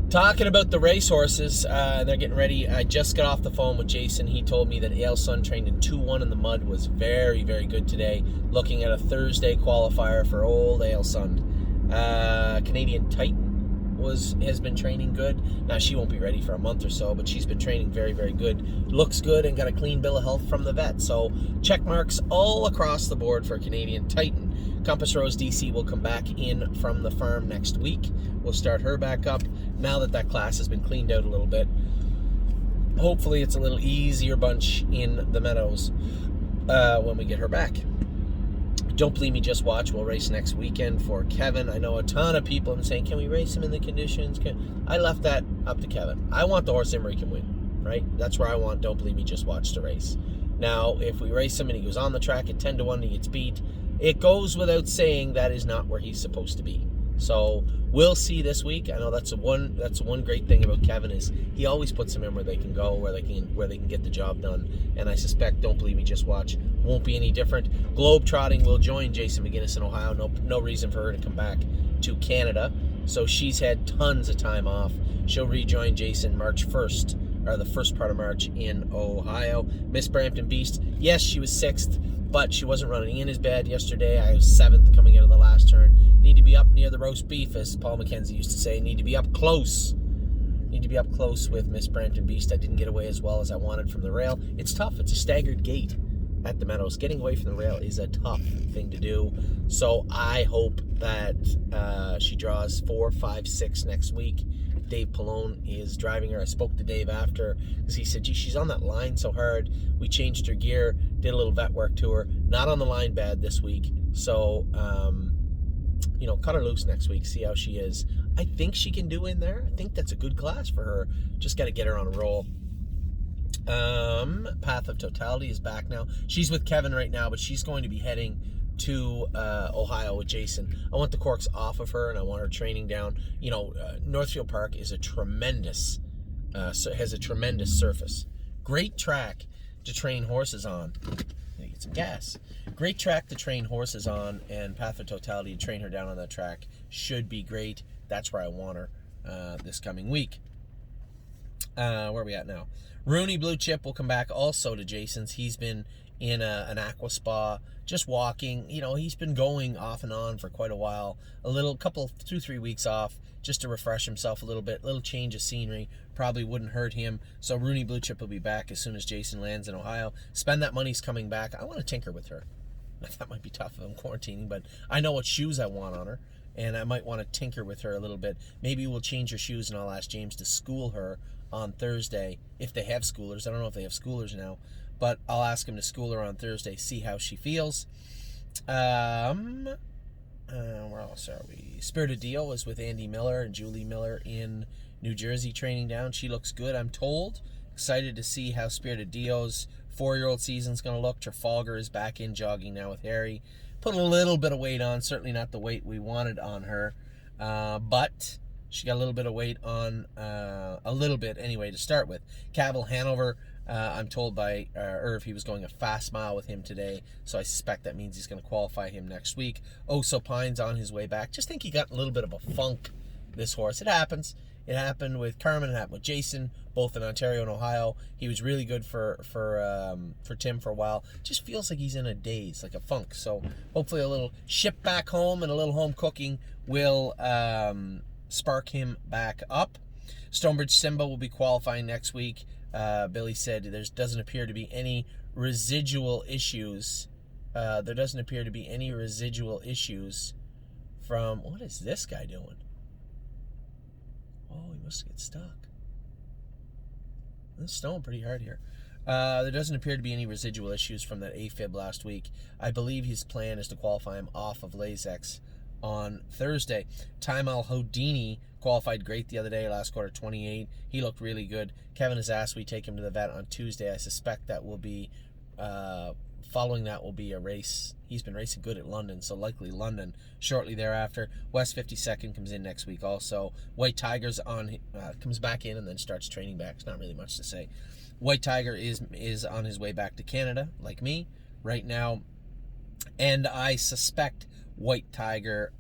Talking about the racehorses, they're getting ready. I just got off the phone with Jason. He told me that Ailsun trained in 2-1 in the mud, was very, very good today. Looking at a Thursday qualifier for old Ailsun. Canadian Titan has been training good. Now, she won't be ready for a month or so, but she's been training very, very good. Looks good and got a clean bill of health from the vet. So check marks all across the board for Canadian Titan. Compass Rose DC will come back in from the farm next week. We'll start her back up now that class has been cleaned out a little bit. Hopefully it's a little easier bunch in the meadows when we get her back. Don't Believe Me, Just Watch will race next weekend for Kevin. I know a ton of people have been saying, can we race him in the conditions? I left that up to Kevin. I want the horse Emery can win, right? That's where I want Don't Believe Me, Just Watch to race. Now, if we race him and he goes on the track at 10-1 and he gets beat, it goes without saying that is not where he's supposed to be. So we'll see this week. I know that's one great thing about Kevin is he always puts them in where they can go, where they can get the job done. And I suspect Don't Believe Me, Just Watch won't be any different. Globetrotting will join Jason McGinnis in Ohio. No reason for her to come back to Canada. So she's had tons of time off. She'll rejoin Jason March 1st, or the first part of March in Ohio. Miss Brampton Beast, yes, she was 6th, but she wasn't running in as bad yesterday. I was 7th coming out of the last turn. Need to be up near the roast beef, as Paul McKenzie used to say. Need to be up close. Need to be up close with Miss Brampton Beast. I didn't get away as well as I wanted from the rail. It's tough. It's a staggered gate at the Meadows. Getting away from the rail is a tough thing to do. So I hope that she draws 4, 5, 6 next week. Dave Pallone is driving her. I spoke to Dave after because he said, gee, she's on that line so hard. We changed her gear, did a little vet work to her. Not on the line bad this week. So, cut her loose next week, see how she is. I think she can do in there. I think that's a good class for her. Just got to get her on a roll. Path of Totality is back now. She's with Kevin right now, but she's going to be heading to Ohio with Jason. I want the corks off of her, and I want her training down. Northfield Park is has a tremendous surface. Great track to train horses on. Get some gas. Great track to train horses on, and Path of Totality to train her down on that track should be great. That's where I want her this coming week. Where are we at now? Rooney Blue Chip will come back also to Jason's. He's been in an aqua spa, just walking. He's been going off and on for quite a while. 2-3 weeks off just to refresh himself a little bit. Little change of scenery probably wouldn't hurt him. So Rooney Blue Chip will be back as soon as Jason lands in Ohio. Spend That Money's coming back. I want to tinker with her. That might be tough if I'm quarantining, but I know what shoes I want on her, and I might want to tinker with her a little bit. Maybe we'll change her shoes, and I'll ask James to school her on Thursday if they have schoolers. I don't know if they have schoolers now, but I'll ask him to school her on Thursday, see how she feels. Where else are we? Spirited Deal was with Andy Miller and Julie Miller in New Jersey training down. She looks good, I'm told. Excited to see how Spirited Dio's 4-year-old season's going to look. Trafalgar is back in jogging now with Harry. Put a little bit of weight on, certainly not the weight we wanted on her, but she got a little bit of weight on, a little bit anyway to start with. Cavill Hanover, I'm told by Irv he was going a fast mile with him today, so I suspect that means he's going to qualify him next week. Oso Pine's on his way back. Just think he got a little bit of a funk, this horse. It happens. It happened with Carmen, it happened with Jason, both in Ontario and Ohio. He was really good for Tim for a while. Just feels like he's in a daze, like a funk. So hopefully a little ship back home and a little home cooking will spark him back up. Stonebridge Simba will be qualifying next week. Billy said there doesn't appear to be any residual issues. From, what is this guy doing? Oh, he must get stuck. It's snowing pretty hard here. There doesn't appear to be any residual issues from that AFib last week. I believe his plan is to qualify him off of Lasix on Thursday. Time Al Houdini qualified great the other day, last quarter 28. He looked really good. Kevin has asked we take him to the vet on Tuesday. I suspect that will be, following that will be a race. He's been racing good at London, so likely London shortly thereafter. West 52nd comes in next week also. White Tiger's comes back in and then starts training back. It's not really much to say. White Tiger is on his way back to Canada, like me, right now. And I suspect White Tiger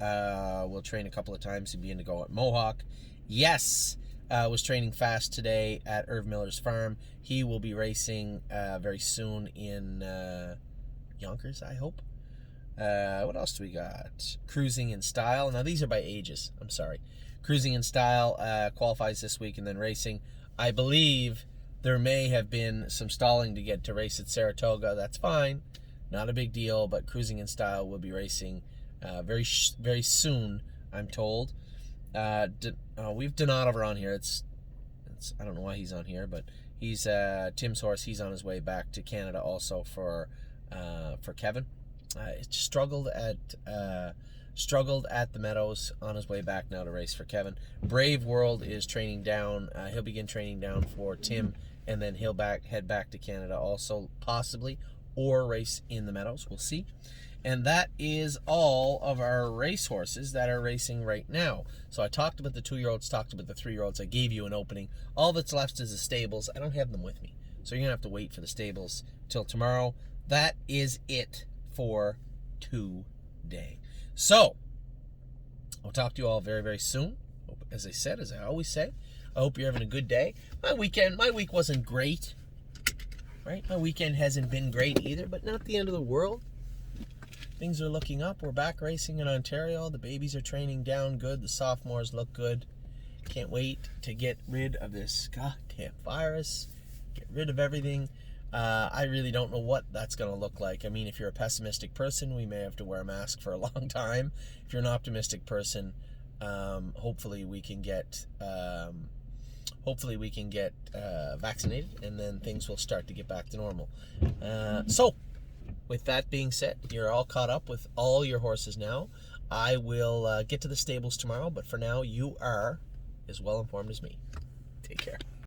will train a couple of times to begin to go at Mohawk. Yes, was training fast today at Irv Miller's farm. He will be racing very soon in Yonkers, I hope. What else do we got? Cruising in Style. Now, these are by ages. I'm sorry. Cruising in Style qualifies this week, and then racing. I believe there may have been some stalling to get to race at Saratoga. That's fine. Not a big deal, but Cruising in Style will be racing very soon, I'm told. We've Donato on here. It's I don't know why he's on here, but he's Tim's horse. He's on his way back to Canada also for Kevin. Struggled at the Meadows, on his way back now to race for Kevin. Brave World is training down. He'll begin training down for Tim, and then he'll head back to Canada also, possibly, or race in the Meadows. We'll see. And that is all of our race horses that are racing right now. So I talked about the 2-year-olds, talked about the 3-year-olds. I gave you an opening. All that's left is the stables. I don't have them with me, so you're going to have to wait for the stables till tomorrow. That is it for today. So I'll talk to you all very, very soon. As I always say, I hope you're having a good day. My week wasn't great, right? My weekend hasn't been great either, but not the end of the world. Things are looking up. We're back racing in Ontario. The babies are training down good. The sophomores look good. Can't wait to get rid of this goddamn virus. Get rid of everything. I really don't know what that's going to look like. I mean, if you're a pessimistic person, we may have to wear a mask for a long time. If you're an optimistic person, hopefully we can get vaccinated, and then things will start to get back to normal. So, with that being said, you're all caught up with all your horses now. I will get to the stables tomorrow, but for now, you are as well informed as me. Take care.